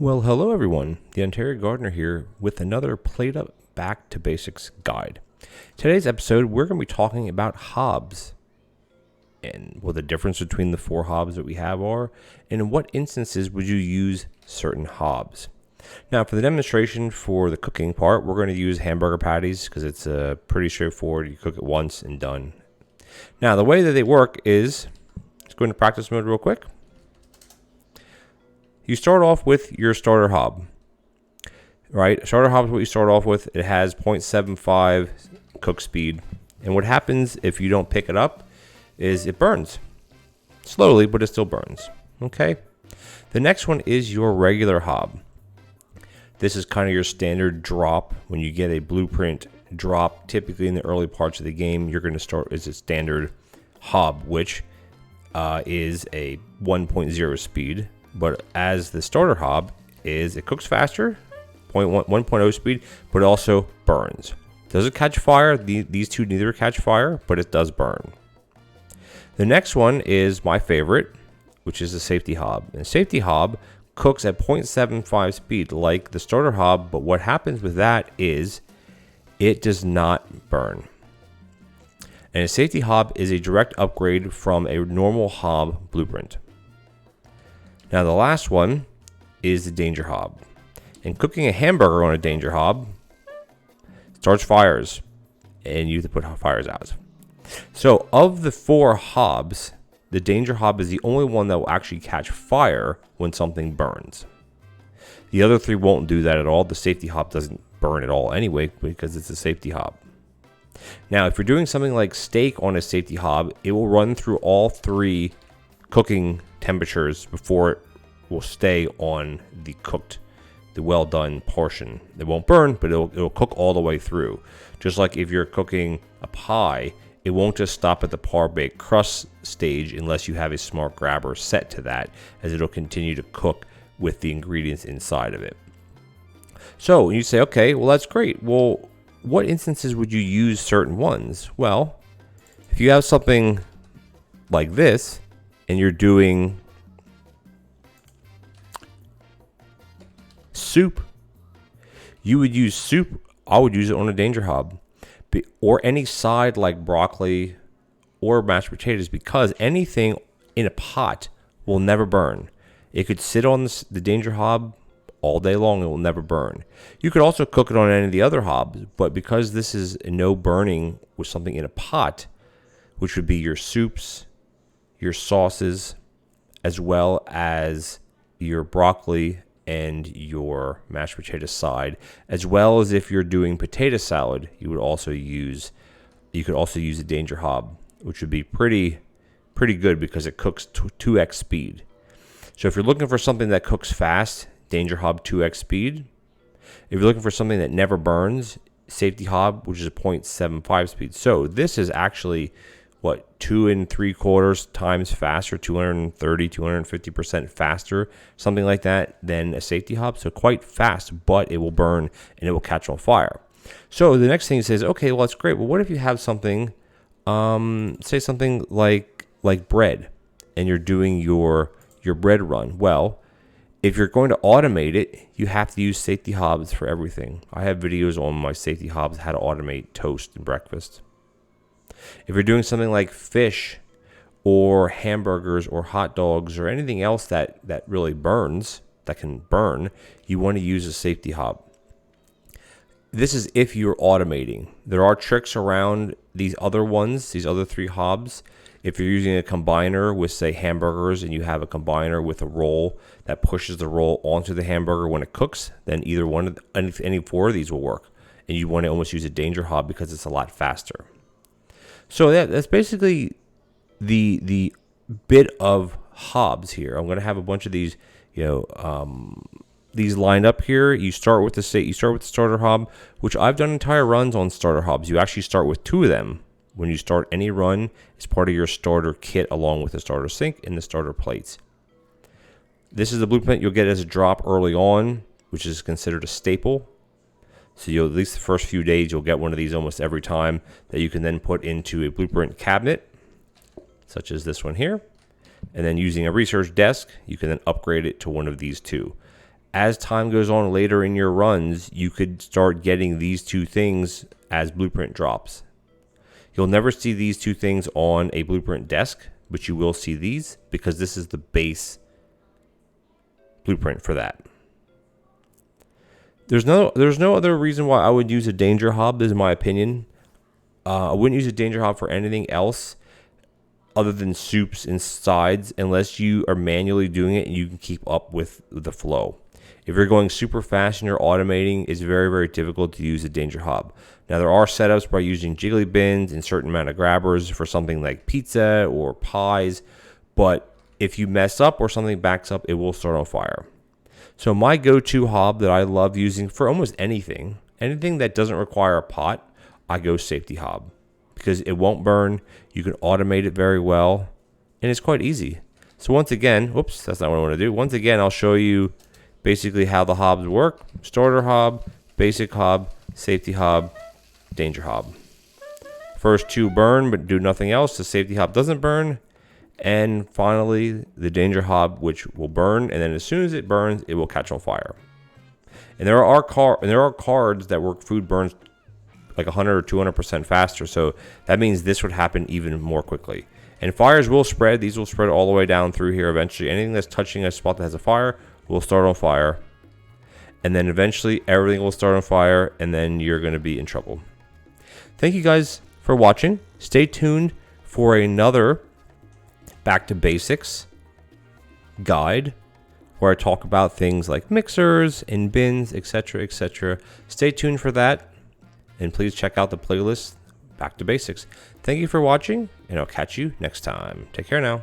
Well, hello everyone. The Ontario Gardener here with another PlateUp Back to Basics guide. Today's episode, we're going to be talking about hobs and what the difference between the four hobs that we have are, and in what instances would you use certain hobs. Now, for the demonstration for the cooking part, we're going to use hamburger patties because it's pretty straightforward. You cook it once and done. Now, the way that they work is, let's go into practice mode real quick. You start off with your starter hob, right? Starter hob is what you start off with. It has 0.75 cook speed. And what happens if you don't pick it up is it burns. Slowly, but it still burns, okay? The next one is your regular hob. This is kind of your standard drop. When you get a blueprint drop, typically in the early parts of the game, you're going to start as a standard hob, which is a 1.0 speed. But as the starter hob it cooks faster, 1.0 speed, but it also burns. Does it catch fire? These two neither catch fire, but it does burn. The next one is my favorite, which is the safety hob. And safety hob cooks at 0.75 speed like the starter hob, but what happens with that is it does not burn. And a safety hob is a direct upgrade from a normal hob blueprint. Now the last one is the danger hob. And cooking a hamburger on a danger hob starts fires, and you have to put fires out. So of the four hobs, the danger hob is the only one that will actually catch fire when something burns. The other three won't do that at all. The safety hob doesn't burn at all anyway because it's a safety hob. Now if you're doing something like steak on a safety hob, it will run through all three cooking temperatures before it will stay on the well done portion. It won't burn, but it'll cook all the way through. Just like if you're cooking a pie, it won't just stop at the par baked crust stage unless you have a smart grabber set to that, as it'll continue to cook with the ingredients inside of it. So you say, okay, well that's great. Well, what instances would you use certain ones? Well, if you have something like this and you're doing soup, you would use soup. I would use it on a danger hob, or any side like broccoli or mashed potatoes, because anything in a pot will never burn. It could sit on the danger hob all day long, it will never burn. You could also cook it on any of the other hobs, but because this is no burning with something in a pot, which would be your soups, your sauces, as well as your broccoli and your mashed potato side, as well as if you're doing potato salad, you could also use a danger hob, which would be pretty good because it cooks 2x speed. So if you're looking for something that cooks fast, danger hob 2x speed. If you're looking for something that never burns, safety hob, which is a 0.75 speed. So this is actually 2 3/4 times faster, 250% faster, something like that, than a safety hob. So quite fast, but it will burn and it will catch on fire. So the next thing says, okay, well that's great. Well, what if you have something, say something like bread, and you're doing your bread run? Well, if you're going to automate it, you have to use safety hobs for everything. I have videos on my safety hobs, how to automate toast and breakfast. If you're doing something like fish or hamburgers or hot dogs or anything else that really burns, that can burn, you want to use a safety hob. This is if you're automating. There are tricks around these other ones, these other three hobs. If you're using a combiner with, say, hamburgers, and you have a combiner with a roll that pushes the roll onto the hamburger when it cooks, then either one of any four of these will work. And you want to almost use a danger hob because it's a lot faster. So that's basically the bit of hobs here. I'm going to have a bunch of these, these lined up here. You start with the starter hob, which I've done entire runs on starter hobs. You actually start with 2 of them when you start any run. It's part of your starter kit along with the starter sink and the starter plates. This is the blueprint you'll get as a drop early on, which is considered a staple. So at least the first few days, you'll get one of these almost every time, that you can then put into a blueprint cabinet, such as this one here. And then using a research desk, you can then upgrade it to one of these two. as time goes on later in your runs, you could start getting these two things as blueprint drops. You'll never see these two things on a blueprint desk, but you will see these because this is the base blueprint for that. There's no other reason why I would use a danger hob. This is my opinion. I wouldn't use a danger hob for anything else other than soups and sides, unless you are manually doing it and you can keep up with the flow. If you're going super fast and you're automating, it's very, very difficult to use a danger hob. Now, there are setups by using jiggly bins and certain amount of grabbers for something like pizza or pies, but if you mess up or something backs up, it will start on fire. So my go-to hob that I love using for almost anything that doesn't require a pot, I go safety hob because it won't burn. You can automate it very well, and it's quite easy. So once again, whoops, that's not what I want to do. Once again, I'll show you basically how the hobs work. Starter hob, basic hob, safety hob, danger hob. First two burn but do nothing else. The safety hob doesn't burn. And finally, the danger hob, which will burn, and then as soon as it burns, it will catch on fire. And there are cards that work food burns like 100 or 200% faster, so that means this would happen even more quickly. And fires will spread. These will spread all the way down through here eventually. Anything that's touching a spot that has a fire will start on fire. And then eventually everything will start on fire, and then you're going to be in trouble. Thank you guys for watching. Stay tuned for another Back to Basics guide where I talk about things like mixers and bins, etc., etc. Stay tuned for that, and please check out the playlist Back to Basics. Thank you for watching, and I'll catch you next time. Take care now.